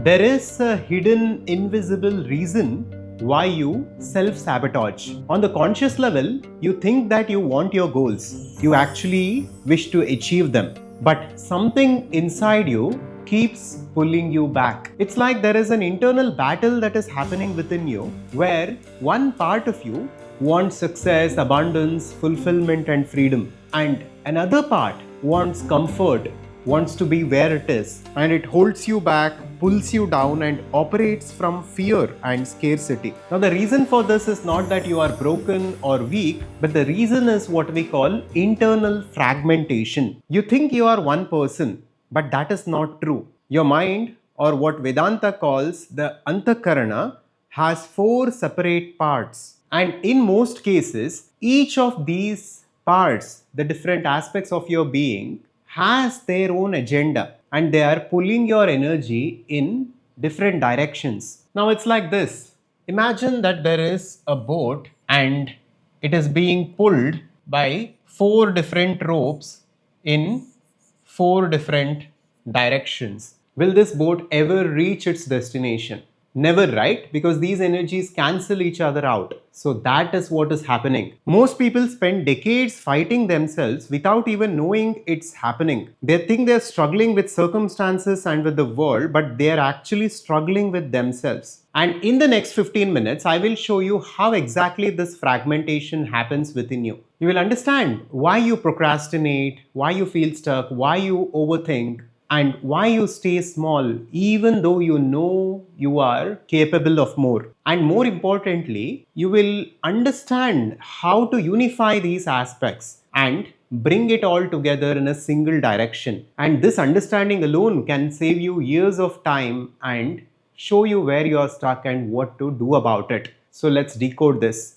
There is a hidden, invisible reason why you self-sabotage. On the conscious level, you think that you want your goals. You actually wish to achieve them. But something inside you keeps pulling you back. It's like there is an internal battle that is happening within you where one part of you wants success, abundance, fulfillment, and freedom, and another part wants comfort, wants to be where it is, and it holds you back, pulls you down, and operates from fear and scarcity. Now, the reason for this is not that you are broken or weak, but the reason is what we call internal fragmentation. You think you are one person, but that is not true. Your mind, or what Vedanta calls the Antakarana, has 4 separate parts. And in most cases, each of these parts, the different aspects of your being, has their own agenda, and they are pulling your energy in different directions. Now it's like this. Imagine that there is a boat and it is being pulled by 4 different ropes in 4 different directions. Will this boat ever reach its destination? Never, right? Because these energies cancel each other out. So that is what is happening. Most people spend decades fighting themselves without even knowing it's happening. They think they're struggling with circumstances and with the world, but they're actually struggling with themselves. And in the next 15 minutes, I will show you how exactly this fragmentation happens within you. You will understand why you procrastinate, why you feel stuck, why you overthink, and why you stay small even though you know you are capable of more. And more importantly, you will understand how to unify these aspects and bring it all together in a single direction. And this understanding alone can save you years of time and show you where you are stuck and what to do about it. So let's decode this.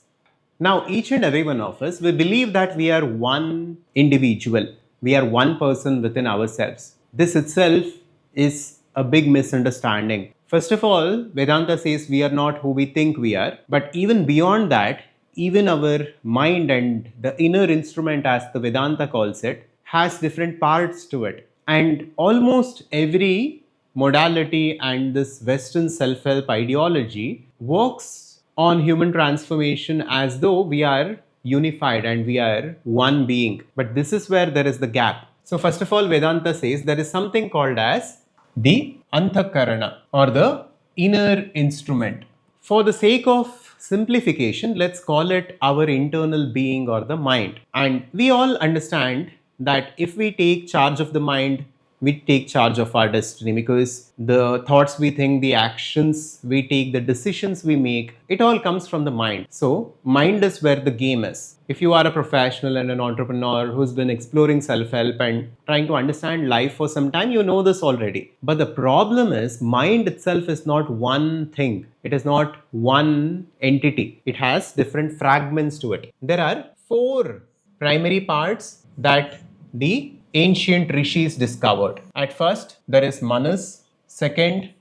Now, each and every one of us, we believe that we are one individual. We are one person within ourselves. This itself is a big misunderstanding. First of all, Vedanta says we are not who we think we are. But even beyond that, even our mind and the inner instrument, as the Vedanta calls it, has different parts to it. And almost every modality and this Western self-help ideology works on human transformation as though we are unified and we are one being. But this is where there is the gap. So first of all, Vedanta says there is something called as the Antakarana, or the inner instrument. For the sake of simplification, let's call it our internal being or the mind. And we all understand that if we take charge of the mind, we take charge of our destiny, because the thoughts we think, the actions we take, the decisions we make, it all comes from the mind. So mind is where the game is. If you are a professional and an entrepreneur who's been exploring self-help and trying to understand life for some time, you know this already. But the problem is, mind itself is not one thing. It is not one entity. It has different fragments to it. There are 4 primary parts that the ancient rishis discovered. At first, there is manas. Second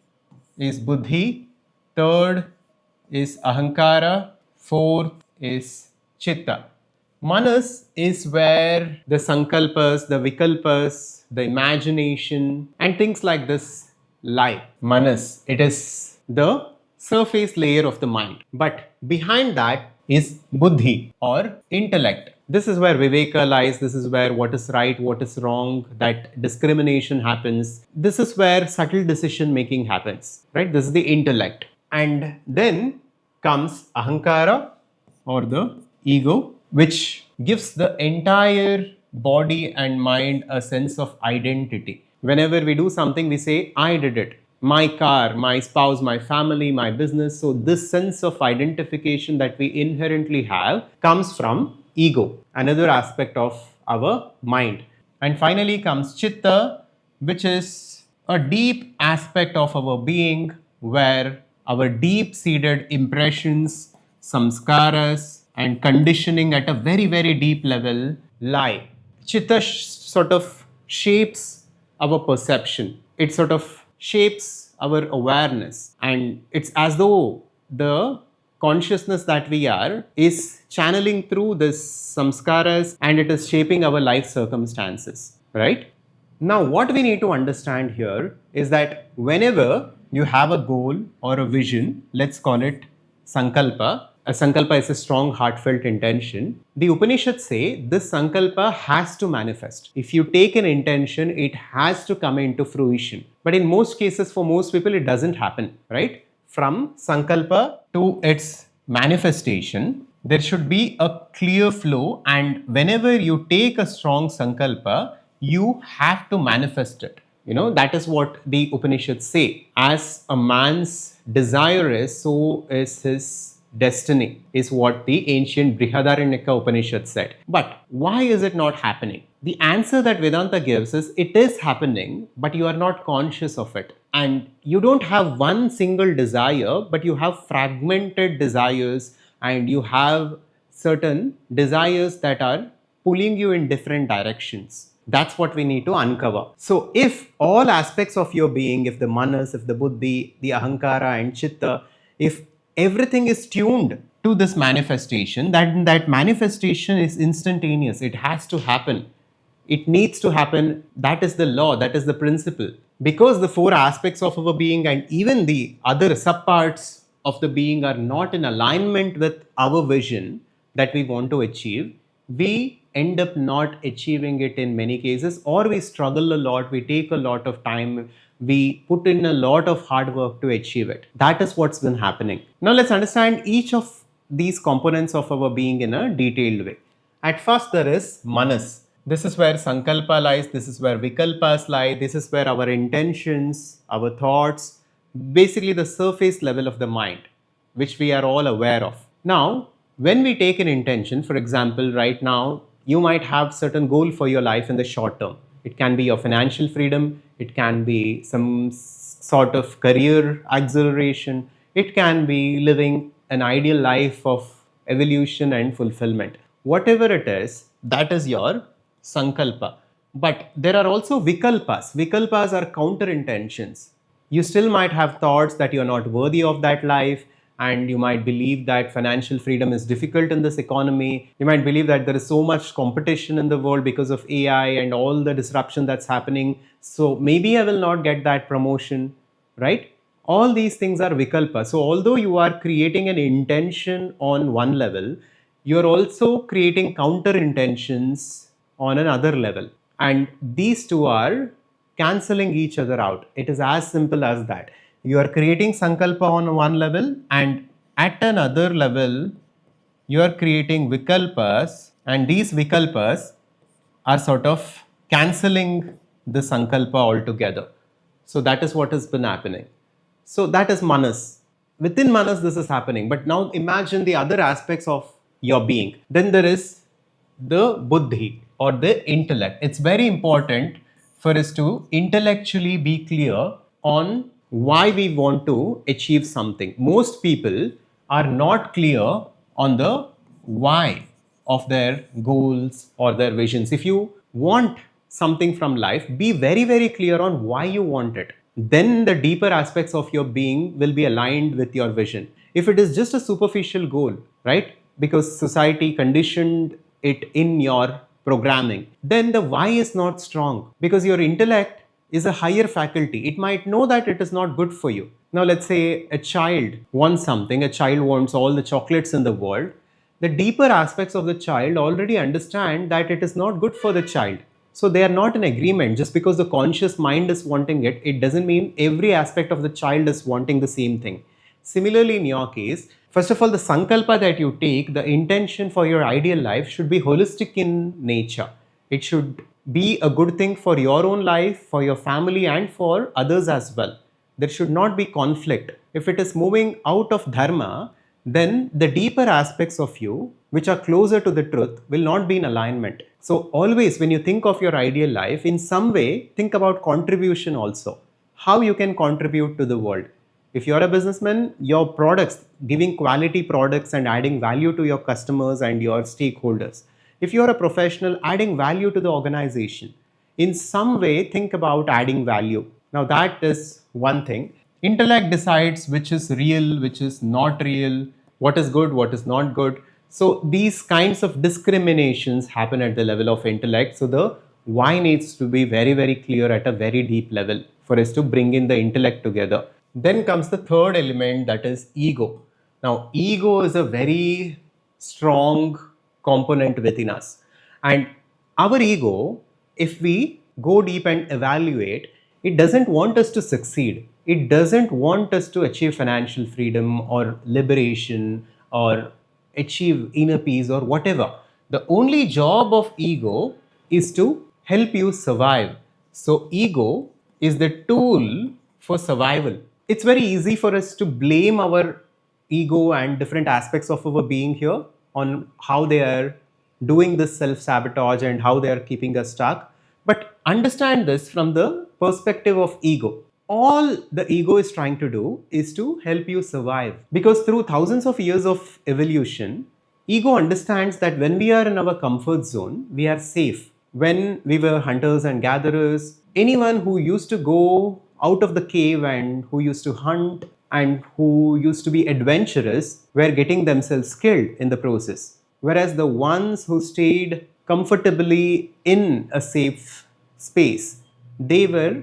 is buddhi. Third is ahankara. Fourth is chitta. Manas is where the sankalpas, the vikalpas, the imagination and things like this lie. Manas, it is the surface layer of the mind. But behind that is buddhi, or intellect. This is where viveka lies. This is where what is right, what is wrong, that discrimination happens. This is where subtle decision making happens, right? This is the intellect. And then comes ahankara, or the ego, which gives the entire body and mind a sense of identity. Whenever we do something, we say, I did it. My car, my spouse, my family, my business. So this sense of identification that we inherently have comes from ego, another aspect of our mind. And finally comes chitta, which is a deep aspect of our being where our deep-seated impressions, samskaras, and conditioning at a very, very deep level lie. Chitta sort of shapes our perception. It sort of shapes our awareness. And it's as though the consciousness that we are is channeling through this samskaras and it is shaping our life circumstances, right? Now, what we need to understand here is that whenever you have a goal or a vision, let's call it sankalpa. A sankalpa is a strong, heartfelt intention. The Upanishads say this sankalpa has to manifest. If you take an intention, it has to come into fruition. But in most cases, for most people, it doesn't happen, right? From sankalpa to its manifestation, there should be a clear flow, and whenever you take a strong sankalpa, you have to manifest it. That is what the Upanishads say. As a man's desire is, so is his destiny, is what the ancient Brihadaranyaka Upanishad said. But why is it not happening? The answer that Vedanta gives is it is happening, but you are not conscious of it. And you don't have one single desire, but you have fragmented desires, and you have certain desires that are pulling you in different directions. That's what we need to uncover. So if all aspects of your being, if the manas, if the buddhi, the ahankara and chitta, if everything is tuned to this manifestation, that manifestation is instantaneous. It has to happen. It needs to happen. That is the law. That is the principle. Because the four aspects of our being and even the other subparts of the being are not in alignment with our vision that we want to achieve, we end up not achieving it in many cases, or we struggle a lot, we take a lot of time, we put in a lot of hard work to achieve it. That is what's been happening. Now let's understand each of these components of our being in a detailed way. At first, there is manas. This is where sankalpa lies, this is where vikalpas lie, this is where our intentions, our thoughts, basically the surface level of the mind, which we are all aware of. Now, when we take an intention, for example, right now, you might have certain goal for your life in the short term. It can be your financial freedom, it can be some sort of career acceleration, it can be living an ideal life of evolution and fulfillment. Whatever it is, that is your sankalpa. But there are also vikalpas. Vikalpas are counter intentions. You still might have thoughts that you're not worthy of that life, and you might believe that financial freedom is difficult in this economy. You might believe that there is so much competition in the world because of AI and all the disruption that's happening. So maybe I will not get that promotion, right? All these things are vikalpa. So although you are creating an intention on one level, you're also creating counter intentions on another level. And these two are cancelling each other out. It is as simple as that. You are creating sankalpa on one level, and at another level, you are creating vikalpas, and these vikalpas are sort of cancelling the sankalpa altogether. So that is what has been happening. So that is manas. Within manas, this is happening. But now imagine the other aspects of your being. Then there is the buddhi or the intellect. It's very important for us to intellectually be clear on why we want to achieve something. Most people are not clear on the why of their goals or their visions. If you want something from life, be very, very clear on why you want it. Then the deeper aspects of your being will be aligned with your vision. If it is just a superficial goal, right? Because society conditioned it in your programming, then the why is not strong, because your intellect is a higher faculty. It might know that it is not good for you. Now, let's say a child wants something, a child wants all the chocolates in the world. The deeper aspects of the child already understand that it is not good for the child. So they are not in agreement. Just because the conscious mind is wanting it, it doesn't mean every aspect of the child is wanting the same thing. Similarly, in your case, first of all, the sankalpa that you take, the intention for your ideal life should be holistic in nature. It should be a good thing for your own life, for your family, and for others as well. There should not be conflict. If it is moving out of dharma, then the deeper aspects of you, which are closer to the truth, will not be in alignment. So always when you think of your ideal life, in some way, think about contribution also. How you can contribute to the world. If you're a businessman, your products, giving quality products and adding value to your customers and your stakeholders. If you're a professional, adding value to the organization. In some way, think about adding value. Now that is one thing. Intellect decides which is real, which is not real, what is good, what is not good. So these kinds of discriminations happen at the level of intellect. So the why needs to be very, very clear at a very deep level for us to bring in the intellect together. Then comes the third element, that is ego. Now, ego is a very strong component within us. And our ego, if we go deep and evaluate, it doesn't want us to succeed. It doesn't want us to achieve financial freedom or liberation or achieve inner peace or whatever. The only job of ego is to help you survive. So, ego is the tool for survival. It's very easy for us to blame our ego and different aspects of our being here on how they are doing this self sabotage and how they are keeping us stuck. But understand this from the perspective of ego. All the ego is trying to do is to help you survive, because through thousands of years of evolution, ego understands that when we are in our comfort zone, we are safe. When we were hunters and gatherers, anyone who used to go out of the cave and who used to hunt and who used to be adventurous were getting themselves killed in the process. Whereas the ones who stayed comfortably in a safe space, they were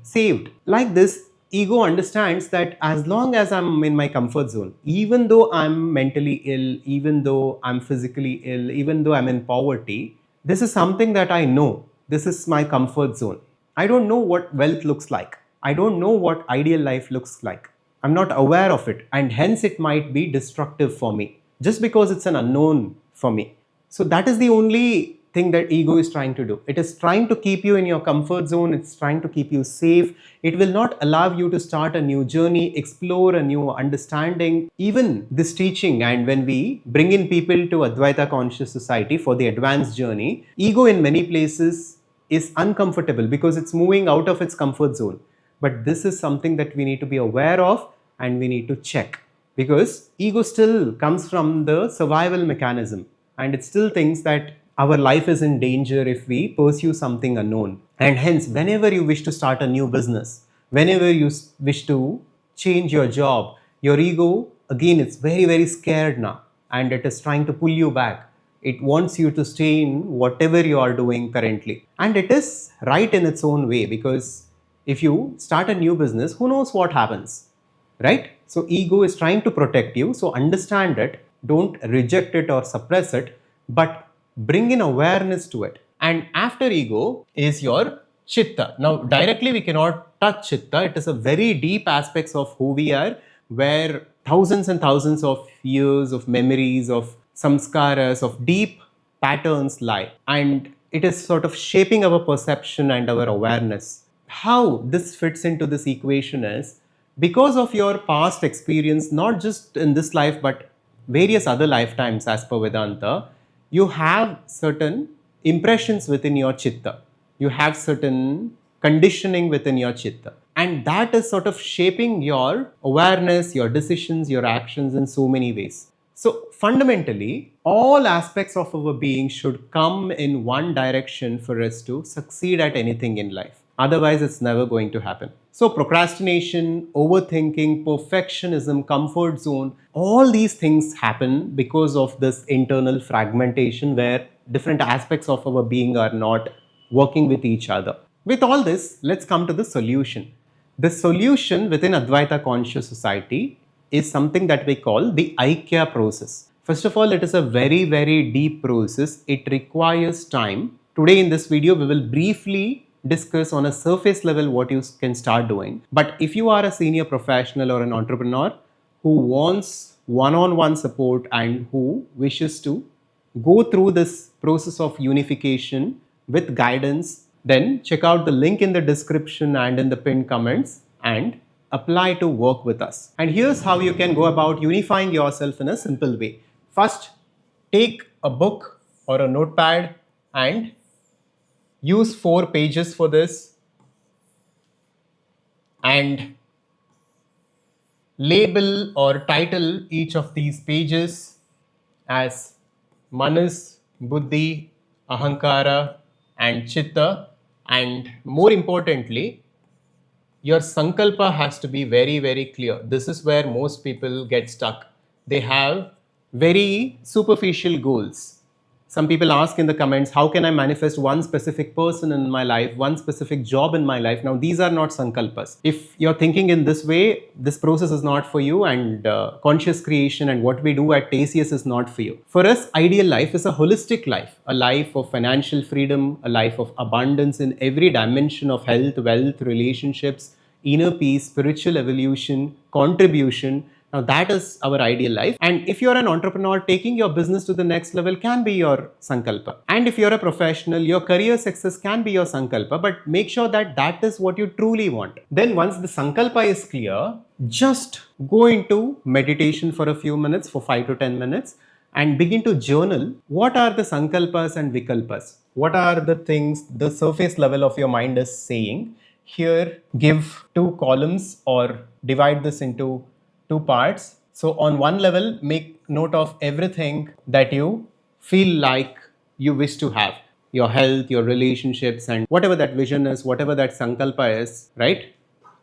saved. Like this, ego understands that as long as I'm in my comfort zone, even though I'm mentally ill, even though I'm physically ill, even though I'm in poverty, this is something that I know. This is my comfort zone. I don't know what wealth looks like. I don't know what ideal life looks like. I'm not aware of it, and hence it might be destructive for me just because it's an unknown for me. So that is the only thing that ego is trying to do. It is trying to keep you in your comfort zone. It's trying to keep you safe. It will not allow you to start a new journey, explore a new understanding. Even this teaching, and when we bring in people to Advaita conscious society for the advanced journey, ego in many places is uncomfortable because it's moving out of its comfort zone. But this is something that we need to be aware of and we need to check, because ego still comes from the survival mechanism and it still thinks that our life is in danger if we pursue something unknown. And hence, whenever you wish to start a new business, whenever you wish to change your job, your ego, again, it's very, very scared now and it is trying to pull you back. It wants you to stay in whatever you are doing currently. And it is right in its own way, because if you start a new business, who knows what happens, right? So ego is trying to protect you. So understand it, don't reject it or suppress it, but bring in awareness to it. And after ego is your chitta. Now directly we cannot touch chitta. It is a very deep aspects of who we are, where thousands and thousands of years of memories, of samskaras, of deep patterns lie, and it is sort of shaping our perception and our awareness. How this fits into this equation is because of your past experience, not just in this life but various other lifetimes. As per Vedanta, you have certain impressions within your chitta, you have certain conditioning within your chitta, and that is sort of shaping your awareness, your decisions, your actions in so many ways. So fundamentally, all aspects of our being should come in one direction for us to succeed at anything in life. Otherwise, it's never going to happen. So procrastination, overthinking, perfectionism, comfort zone, all these things happen because of this internal fragmentation where different aspects of our being are not working with each other. With all this, let's come to the solution. The solution within Advaita Conscious Society is something that we call the Aikya process. First of all, it is a very, very deep process. It requires time. Today in this video, we will briefly discuss on a surface level what you can start doing. But if you are a senior professional or an entrepreneur who wants one-on-one support and who wishes to go through this process of unification with guidance, then check out the link in the description and in the pinned comments and apply to work with us. And here's how you can go about unifying yourself in a simple way. First, take a book or a notepad and use 4 pages for this and label or title each of these pages as Manas, Buddhi, Ahankara and Chitta. And more importantly, your sankalpa has to be very, very clear. This is where most people get stuck. They have very superficial goals. Some people ask in the comments, how can I manifest one specific person in my life, one specific job in my life? Now, these are not sankalpas. If you're thinking in this way, this process is not for you, and conscious creation and what we do at TCS is not for you. For us, ideal life is a holistic life, a life of financial freedom, a life of abundance in every dimension of health, wealth, relationships, inner peace, spiritual evolution, contribution. Now that is our ideal life. And if you're an entrepreneur, taking your business to the next level can be your sankalpa. And if you're a professional, your career success can be your sankalpa, but make sure that that is what you truly want. Then once the sankalpa is clear, just go into meditation for a few minutes, for 5 to 10 minutes, and begin to journal what are the sankalpas and vikalpas. What are the things the surface level of your mind is saying. Here, give 2 columns or divide this into 2 parts. So on one level, make note of everything that you feel like you wish to have. Your health, your relationships, and whatever that vision is, whatever that sankalpa is, right?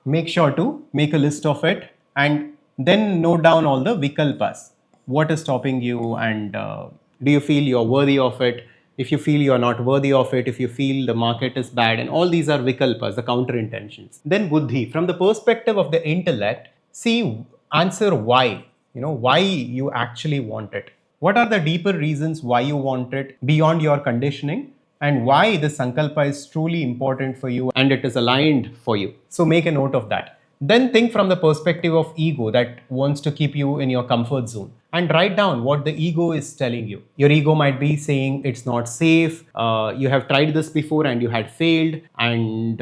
Make sure to make a list of it and then note down all the vikalpas. What is stopping you, and do you feel you're worthy of it? If you feel you're not worthy of it, if you feel the market is bad, and all these are vikalpas, the counter intentions. Then buddhi, from the perspective of the intellect, see, answer why, why you actually want it. What are the deeper reasons why you want it beyond your conditioning, and why the sankalpa is truly important for you and it is aligned for you. So make a note of that. Then think from the perspective of ego that wants to keep you in your comfort zone, and write down what the ego is telling you. Your ego might be saying it's not safe, you have tried this before and you had failed, and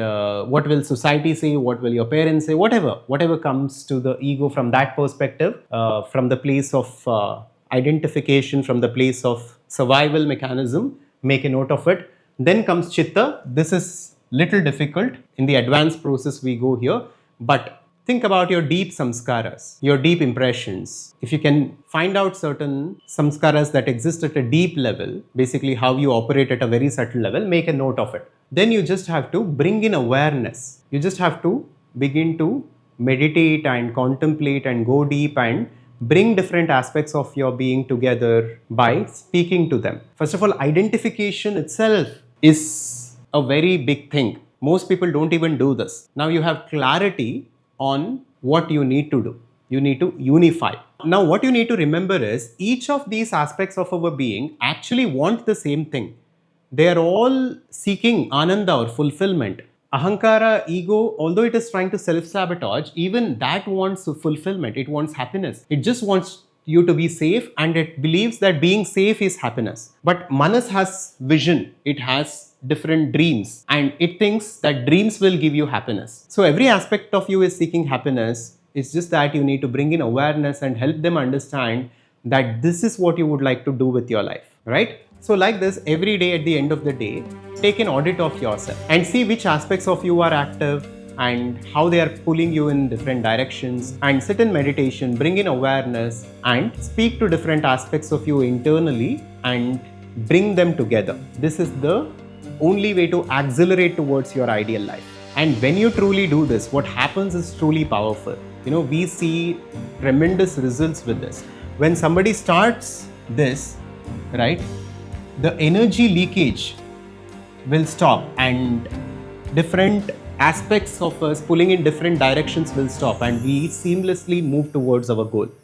what will society say, what will your parents say, whatever comes to the ego from that perspective, from the place of identification, from the place of survival mechanism, make a note of it. Then comes chitta. This is little difficult. In the advanced process we go here, but think about your deep samskaras, your deep impressions. If you can find out certain samskaras that exist at a deep level, basically how you operate at a very subtle level, make a note of it. Then you just have to bring in awareness. You just have to begin to meditate and contemplate and go deep and bring different aspects of your being together by speaking to them. First of all, identification itself is a very big thing. Most people don't even do this. Now you have clarity on what you need to do. You need to unify. Now what you need to remember is each of these aspects of our being actually want the same thing. They are all seeking ananda or fulfillment. Ahankara, ego, although it is trying to self-sabotage, even that wants fulfillment. It wants happiness. It just wants you to be safe, and it believes that being safe is happiness. But Manas has vision. It has different dreams, and it thinks that dreams will give you happiness. So every aspect of you is seeking happiness. It's just that you need to bring in awareness and help them understand that this is what you would like to do with your life, right? So like this, every day at the end of the day, take an audit of yourself and see which aspects of you are active and how they are pulling you in different directions, and sit in meditation, bring in awareness and speak to different aspects of you internally and bring them together. This is the only way to accelerate towards your ideal life. And when you truly do this, what happens is truly powerful. We see tremendous results with this. When somebody starts this, right, the energy leakage will stop and different aspects of us pulling in different directions will stop, and we seamlessly move towards our goal.